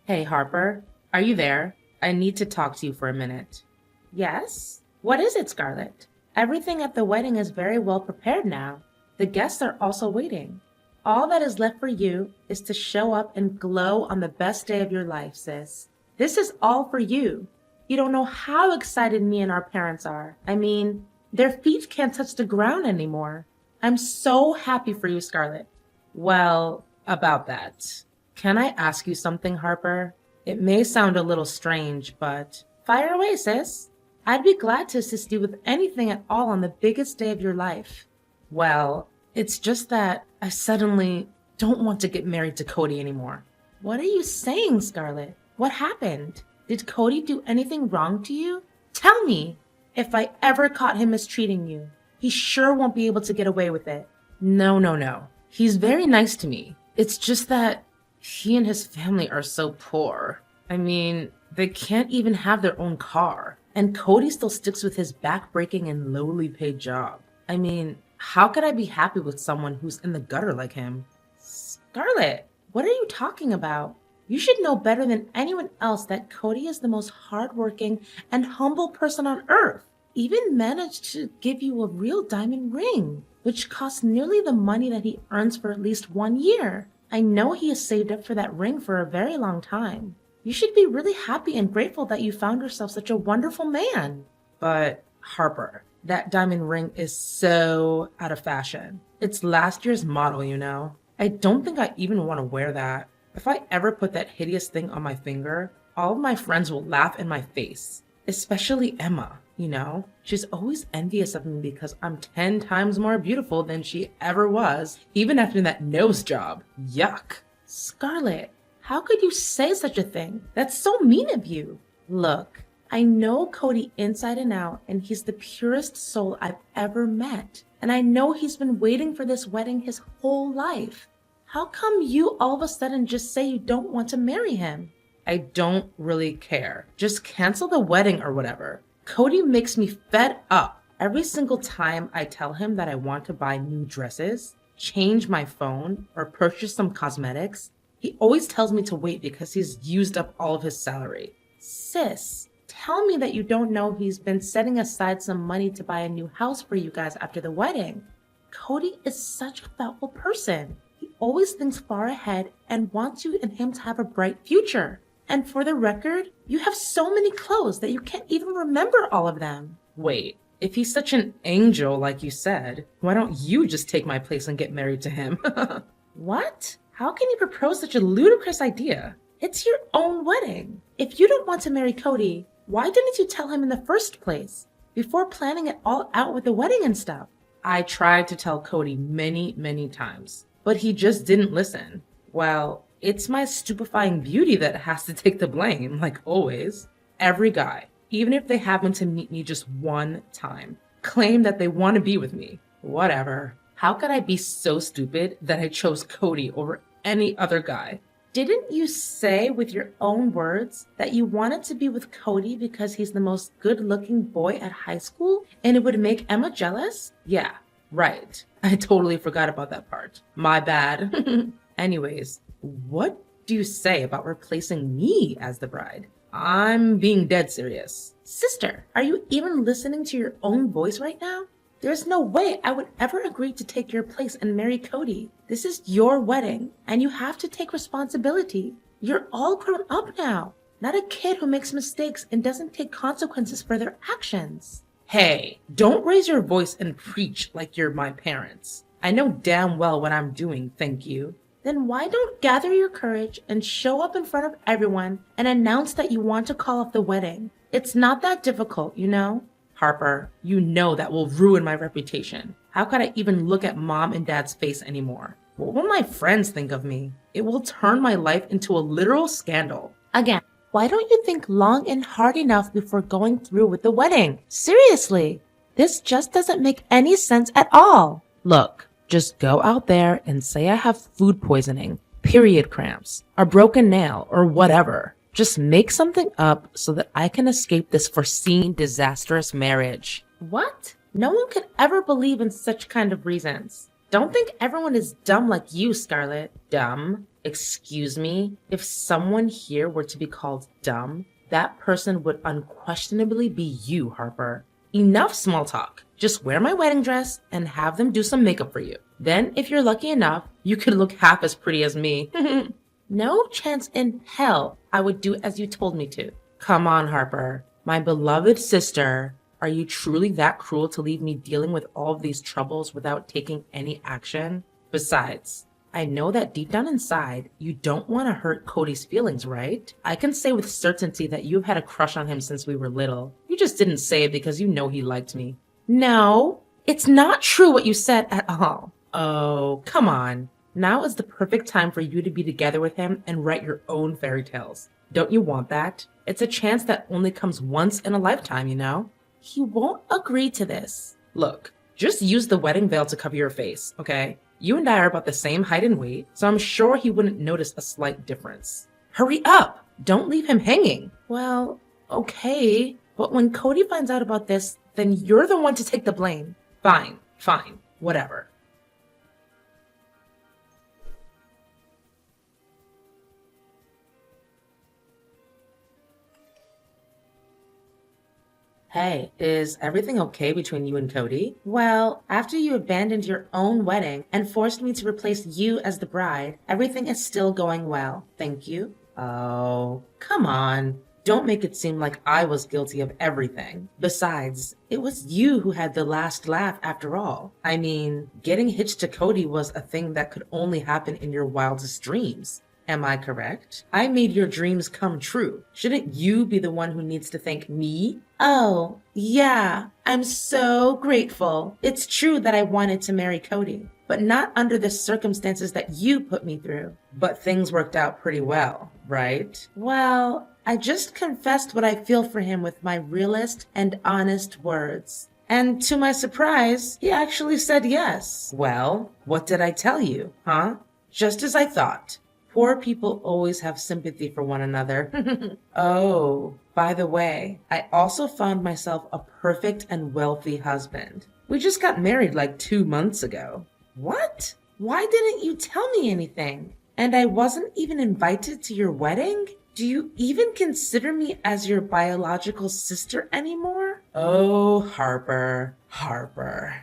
Hey, Harper, are you there? I need to talk to you for a minute. Yes? What is it, Scarlett? Everything at the wedding is very well prepared now. The guests are also waiting. All that is left for you is to show up and glow on the best day of your life, sis. This is all for you. You don't know how excited me and our parents are. I mean, their feet can't touch the ground anymore. I'm so happy for you, Scarlett. Well, about that. Can I ask you something, Harper? It may sound a little strange, but fire away, sis. I'd be glad to assist you with anything at all on the biggest day of your life. Well, it's just that I suddenly don't want to get married to Cody anymore. What are you saying, Scarlett? What happened? Did Cody do anything wrong to you? Tell me. If I ever caught him mistreating you, he sure won't be able to get away with it. No, no, no. He's very nice to me. It's just that he and his family are so poor. I mean, they can't even have their own car. And Cody still sticks with his backbreaking and lowly paid job. I mean, how could I be happy with someone who's in the gutter like him? Scarlett, what are you talking about? You should know better than anyone else that Cody is the most hardworking and humble person on earth. Even managed to give you a real diamond ring, which costs nearly the money that he earns for at least 1 year. I know he has saved up for that ring for a very long time. You should be really happy and grateful that you found yourself such a wonderful man. But, Harper, that diamond ring is so out of fashion. It's last year's model, you know. I don't think I even want to wear that. If I ever put that hideous thing on my finger, all of my friends will laugh in my face. Especially Emma, you know? She's always envious of me because I'm 10 times more beautiful than she ever was, even after that nose job. Yuck. Scarlett, how could you say such a thing? That's so mean of you. Look, I know Cody inside and out, and he's the purest soul I've ever met. And I know he's been waiting for this wedding his whole life. How come you all of a sudden just say you don't want to marry him? I don't really care. Just cancel the wedding or whatever. Cody makes me fed up. Every single time I tell him that I want to buy new dresses, change my phone, or purchase some cosmetics, he always tells me to wait because he's used up all of his salary. Sis, tell me that you don't know he's been setting aside some money to buy a new house for you guys after the wedding. Cody is such a thoughtful person. He always thinks far ahead and wants you and him to have a bright future. And for the record, you have so many clothes that you can't even remember all of them. Wait, if he's such an angel like you said, why don't you just take my place and get married to him? What? How can you propose such a ludicrous idea? It's your own wedding. If you don't want to marry Cody, why didn't you tell him in the first place, before planning it all out with the wedding and stuff? I tried to tell Cody many, many times, but he just didn't listen. Well, it's my stupefying beauty that has to take the blame, like always. Every guy, even if they happen to meet me just one time, claim that they want to be with me. Whatever. How could I be so stupid that I chose Cody over any other guy? Didn't you say with your own words that you wanted to be with Cody because he's the most good-looking boy at high school and it would make Emma jealous? Yeah, right. I totally forgot about that part. My bad. Anyways, what do you say about replacing me as the bride? I'm being dead serious. Sister, are you even listening to your own voice right now? There's no way I would ever agree to take your place and marry Cody. This is your wedding, and you have to take responsibility. You're all grown up now, not a kid who makes mistakes and doesn't take consequences for their actions. Hey, don't raise your voice and preach like you're my parents. I know damn well what I'm doing, thank you. Then why don't gather your courage and show up in front of everyone and announce that you want to call off the wedding? It's not that difficult, you know? Harper, you know that will ruin my reputation. How could I even look at mom and dad's face anymore? What will my friends think of me? It will turn my life into a literal scandal. Again, why don't you think long and hard enough before going through with the wedding? Seriously, this just doesn't make any sense at all. Look, just go out there and say I have food poisoning, period cramps, a broken nail, or whatever. Just make something up so that I can escape this foreseen disastrous marriage. What? No one could ever believe in such kind of reasons. Don't think everyone is dumb like you, Scarlett. Dumb? Excuse me? If someone here were to be called dumb, that person would unquestionably be you, Harper. Enough small talk. Just wear my wedding dress and have them do some makeup for you. Then, if you're lucky enough, you could look half as pretty as me. No chance in hell I would do as you told me to. Come on, Harper. My beloved sister. Are you truly that cruel to leave me dealing with all of these troubles without taking any action? Besides, I know that deep down inside, you don't want to hurt Cody's feelings, right? I can say with certainty that you've had a crush on him since we were little. You just didn't say it because you know he liked me. No, it's not true what you said at all. Oh, come on. Now is the perfect time for you to be together with him and write your own fairy tales. Don't you want that? It's a chance that only comes once in a lifetime, you know? He won't agree to this. Look, just use the wedding veil to cover your face, okay? You and I are about the same height and weight, so I'm sure he wouldn't notice a slight difference. Hurry up! Don't leave him hanging. Well, okay, but when Cody finds out about this, then you're the one to take the blame. Fine, whatever. Hey, is everything okay between you and Cody? Well, after you abandoned your own wedding and forced me to replace you as the bride, everything is still going well. Thank you. Oh, come on. Don't make it seem like I was guilty of everything. Besides, it was you who had the last laugh after all. I mean, getting hitched to Cody was a thing that could only happen in your wildest dreams. Am I correct? I made your dreams come true. Shouldn't you be the one who needs to thank me? Oh, yeah. I'm so grateful. It's true that I wanted to marry Cody, but not under the circumstances that you put me through. But things worked out pretty well, right? Well, I just confessed what I feel for him with my realest and honest words. And to my surprise, he actually said yes. Well, what did I tell you, huh? Just as I thought. Poor people always have sympathy for one another. Oh, by the way, I also found myself a perfect and wealthy husband. We just got married like 2 months ago. What? Why didn't you tell me anything? And I wasn't even invited to your wedding? Do you even consider me as your biological sister anymore? Oh, Harper,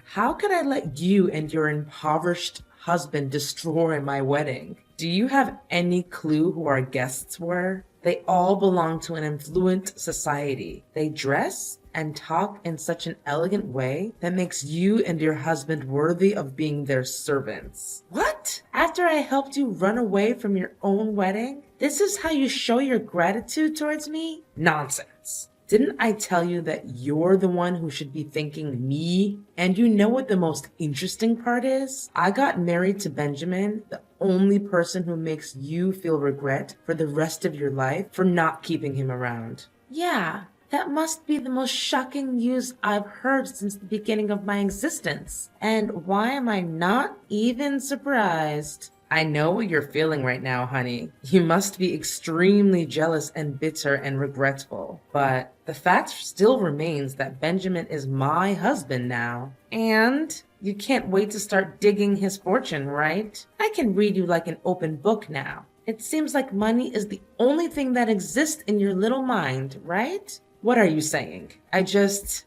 how could I let you and your impoverished husband destroy my wedding? Do you have any clue who our guests were? They all belong to an affluent society. They dress and talk in such an elegant way that makes you and your husband worthy of being their servants. What? After I helped you run away from your own wedding? This is how you show your gratitude towards me? Nonsense. Didn't I tell you that you're the one who should be thanking me? And you know what the most interesting part is? I got married to Benjamin, the only person who makes you feel regret for the rest of your life for not keeping him around. Yeah, that must be the most shocking news I've heard since the beginning of my existence. And why am I not even surprised? I know what you're feeling right now, honey. You must be extremely jealous and bitter and regretful. But the fact still remains that Benjamin is my husband now. And you can't wait to start digging his fortune, right? I can read you like an open book now. It seems like money is the only thing that exists in your little mind, right? What are you saying? I just,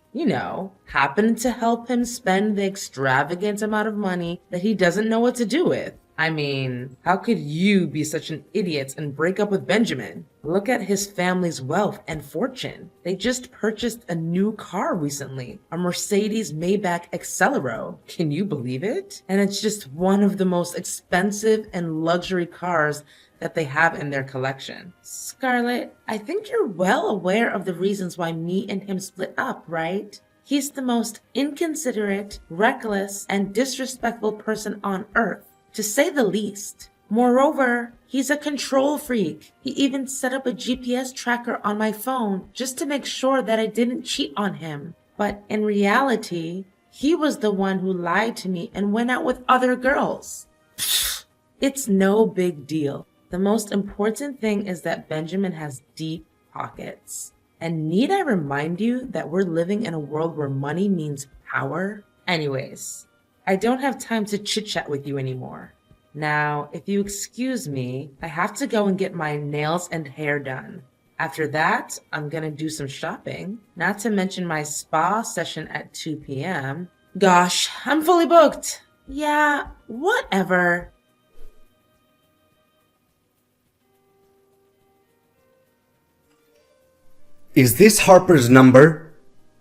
happened to help him spend the extravagant amount of money that he doesn't know what to do with. I mean, how could you be such an idiot and break up with Benjamin? Look at his family's wealth and fortune. They just purchased a new car recently, a Mercedes Maybach Accelero. Can you believe it? And it's just one of the most expensive and luxury cars that they have in their collection. Scarlett, I think you're well aware of the reasons why me and him split up, right? He's the most inconsiderate, reckless, and disrespectful person on earth, to say the least. Moreover, he's a control freak. He even set up a GPS tracker on my phone just to make sure that I didn't cheat on him. But in reality, he was the one who lied to me and went out with other girls. Pfft, it's no big deal. The most important thing is that Benjamin has deep pockets. And need I remind you that we're living in a world where money means power? Anyways, I don't have time to chit-chat with you anymore. Now, if you excuse me, I have to go and get my nails and hair done. After that, I'm gonna do some shopping, not to mention my spa session at 2 p.m. Gosh, I'm fully booked. Yeah, whatever. Is this Harper's number?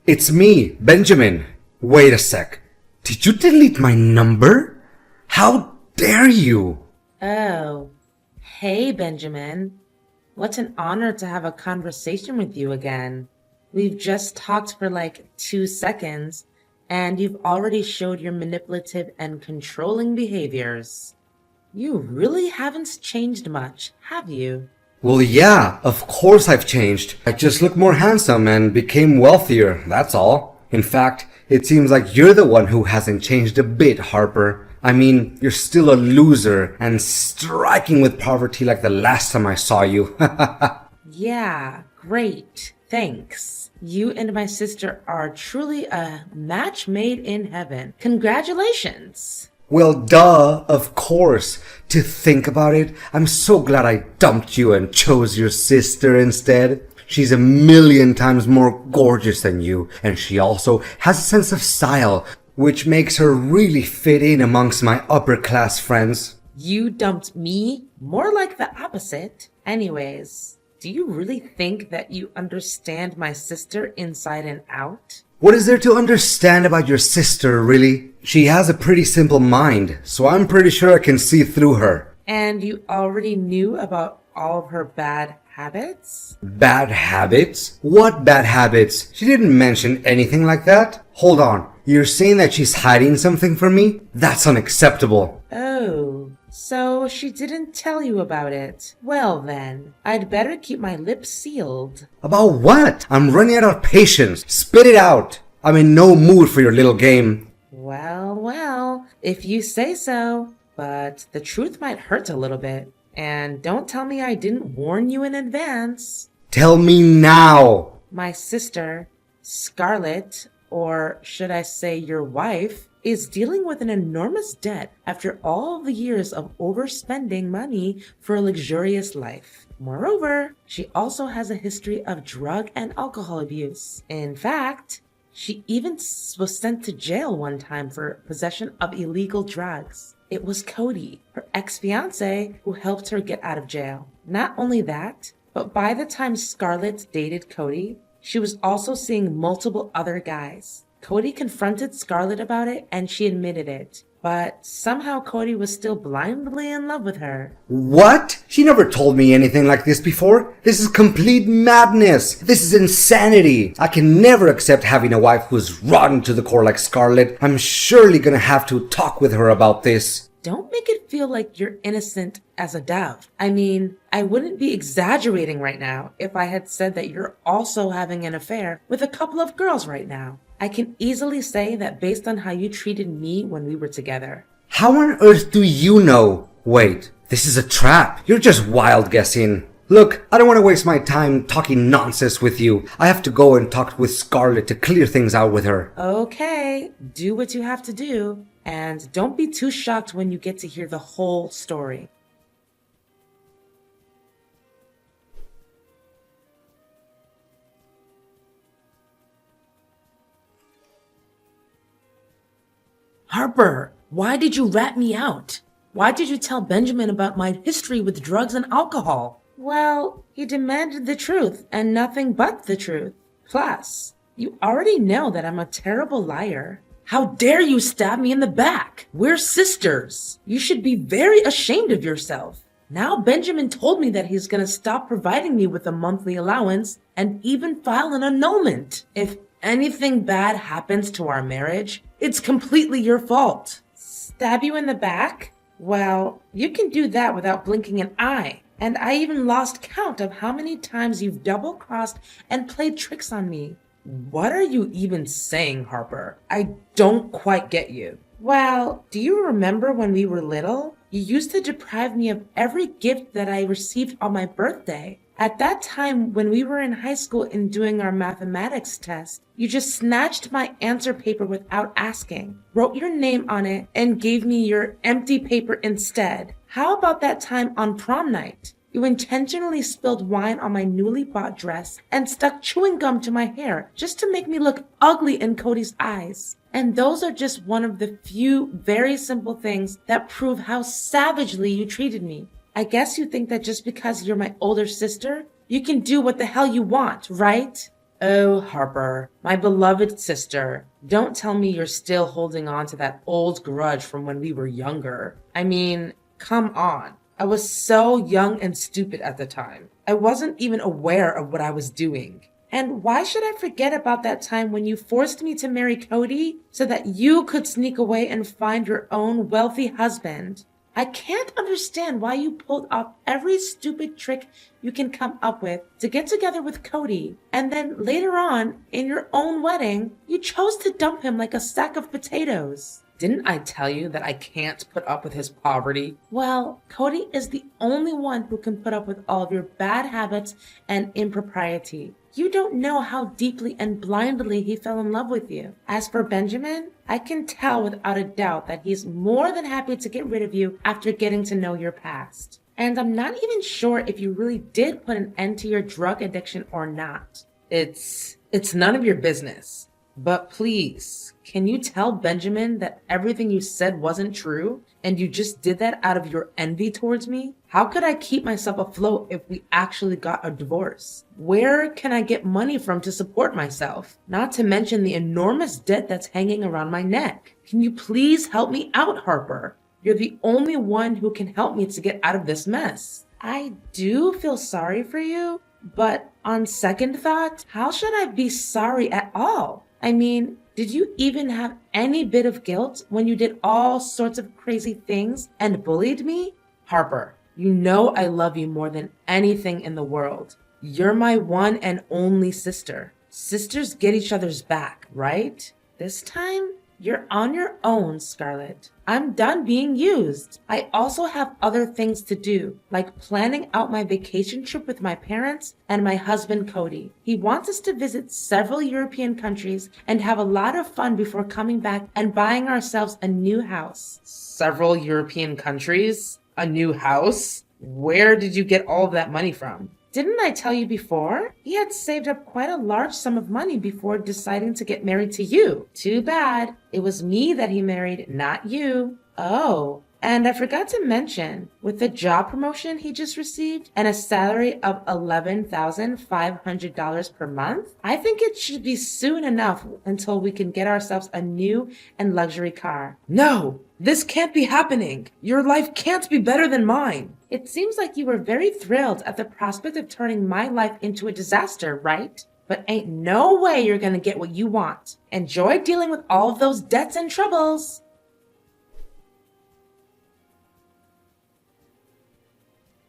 It's me, Benjamin. Wait a sec. Did you delete my number? How dare you? Oh, hey, Benjamin. What an honor to have a conversation with you again. We've just talked for like 2 seconds, and you've already showed your manipulative and controlling behaviors. You really haven't changed much, have you? Well, yeah, of course I've changed. I just look more handsome and became wealthier, that's all. In fact, it seems like you're the one who hasn't changed a bit, Harper. I mean, you're still a loser and striking with poverty like the last time I saw you. Yeah, great. Thanks. You and my sister are truly a match made in heaven. Congratulations. Well, duh, of course. To think about it, I'm so glad I dumped you and chose your sister instead. She's a million times more gorgeous than you, and she also has a sense of style, which makes her really fit in amongst my upper class friends. You dumped me? More like the opposite. Anyways, do you really think that you understand my sister inside and out? What is there to understand about your sister, really? She has a pretty simple mind, so I'm pretty sure I can see through her. And you already knew about all of her bad habits? Bad habits? What bad habits? She didn't mention anything like that. Hold on, you're saying that she's hiding something from me? That's unacceptable. Oh, so she didn't tell you about it. Well then, I'd better keep my lips sealed. About what? I'm running out of patience. Spit it out. I'm in no mood for your little game. Well, if you say so. But the truth might hurt a little bit. And don't tell me I didn't warn you in advance. Tell me now. My sister, Scarlett, or should I say your wife, is dealing with an enormous debt after all the years of overspending money for a luxurious life. Moreover, she also has a history of drug and alcohol abuse. In fact, she even was sent to jail one time for possession of illegal drugs. It was Cody, her ex-fiance, who helped her get out of jail. Not only that, but by the time Scarlett dated Cody, she was also seeing multiple other guys. Cody confronted Scarlett about it and she admitted it. But somehow Cody was still blindly in love with her. What? She never told me anything like this before. This is complete madness. This is insanity. I can never accept having a wife who's rotten to the core like Scarlett. I'm surely gonna have to talk with her about this. Don't make it feel like you're innocent as a dove. I mean, I wouldn't be exaggerating right now if I had said that you're also having an affair with a couple of girls right now. I can easily say that based on how you treated me when we were together. How on earth do you know? Wait, this is a trap. You're just wild guessing. Look, I don't want to waste my time talking nonsense with you. I have to go and talk with Scarlett to clear things out with her. Okay, do what you have to do. And don't be too shocked when you get to hear the whole story. Harper, why did you rat me out? Why did you tell Benjamin about my history with drugs and alcohol? Well, he demanded the truth and nothing but the truth. Plus, you already know that I'm a terrible liar. How dare you stab me in the back? We're sisters. You should be very ashamed of yourself. Now Benjamin told me that he's gonna stop providing me with a monthly allowance and even file an annulment. If anything bad happens to our marriage, it's completely your fault. Stab you in the back? Well, you can do that without blinking an eye. And I even lost count of how many times you've double-crossed and played tricks on me. What are you even saying, Harper? I don't quite get you. Well, do you remember when we were little? You used to deprive me of every gift that I received on my birthday. At that time, when we were in high school and doing our mathematics test, you just snatched my answer paper without asking, wrote your name on it, and gave me your empty paper instead. How about that time on prom night? You intentionally spilled wine on my newly bought dress and stuck chewing gum to my hair just to make me look ugly in Cody's eyes. And those are just one of the few very simple things that prove how savagely you treated me. I guess you think that just because you're my older sister, you can do what the hell you want, right? Oh, Harper, my beloved sister, don't tell me you're still holding on to that old grudge from when we were younger. I mean, come on. I was so young and stupid at the time. I wasn't even aware of what I was doing. And why should I forget about that time when you forced me to marry Cody so that you could sneak away and find your own wealthy husband? I can't understand why you pulled off every stupid trick you can come up with to get together with Cody. And then later on, in your own wedding, you chose to dump him like a sack of potatoes. Didn't I tell you that I can't put up with his poverty? Well, Cody is the only one who can put up with all of your bad habits and impropriety. You don't know how deeply and blindly he fell in love with you. As for Benjamin, I can tell without a doubt that he's more than happy to get rid of you after getting to know your past. And I'm not even sure if you really did put an end to your drug addiction or not. It's none of your business. But please, can you tell Benjamin that everything you said wasn't true and you just did that out of your envy towards me? How could I keep myself afloat if we actually got a divorce? Where can I get money from to support myself? Not to mention the enormous debt that's hanging around my neck. Can you please help me out, Harper? You're the only one who can help me to get out of this mess. I do feel sorry for you, but on second thought, how should I be sorry at all? I mean, did you even have any bit of guilt when you did all sorts of crazy things and bullied me? Harper, you know I love you more than anything in the world. You're my one and only sister. Sisters get each other's back, right? This time, you're on your own, Scarlett. I'm done being used. I also have other things to do, like planning out my vacation trip with my parents and my husband, Cody. He wants us to visit several European countries and have a lot of fun before coming back and buying ourselves a new house. Several European countries? A new house? Where did you get all of that money from? Didn't I tell you before? He had saved up quite a large sum of money before deciding to get married to you. Too bad. It was me that he married, not you. Oh, and I forgot to mention, with the job promotion he just received and a salary of $11,500 per month, I think it should be soon enough until we can get ourselves a new and luxury car. No, this can't be happening. Your life can't be better than mine. It seems like you were very thrilled at the prospect of turning my life into a disaster, right? But ain't no way you're gonna get what you want. Enjoy dealing with all of those debts and troubles.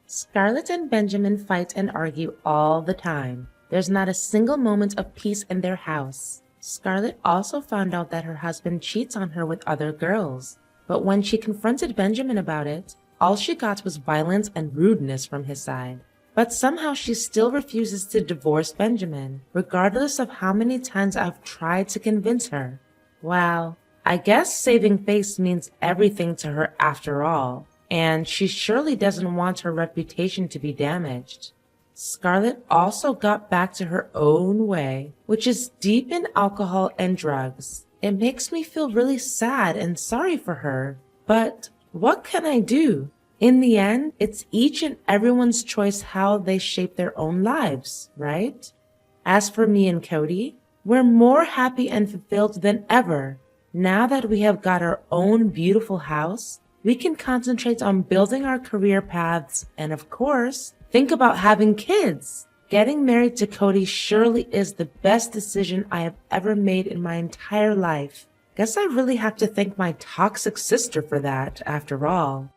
Scarlett and Benjamin fight and argue all the time. There's not a single moment of peace in their house. Scarlett also found out that her husband cheats on her with other girls. But when she confronted Benjamin about it, all she got was violence and rudeness from his side. But somehow she still refuses to divorce Benjamin, regardless of how many times I've tried to convince her. Well, I guess saving face means everything to her after all. And she surely doesn't want her reputation to be damaged. Scarlett also got back to her own way, which is deep in alcohol and drugs. It makes me feel really sad and sorry for her. But what can I do? In the end, it's each and everyone's choice how they shape their own lives, right? As for me and Cody, we're more happy and fulfilled than ever. Now that we have got our own beautiful house, we can concentrate on building our career paths and, of course, think about having kids. Getting married to Cody surely is the best decision I have ever made in my entire life. Guess I really have to thank my toxic sister for that, after all.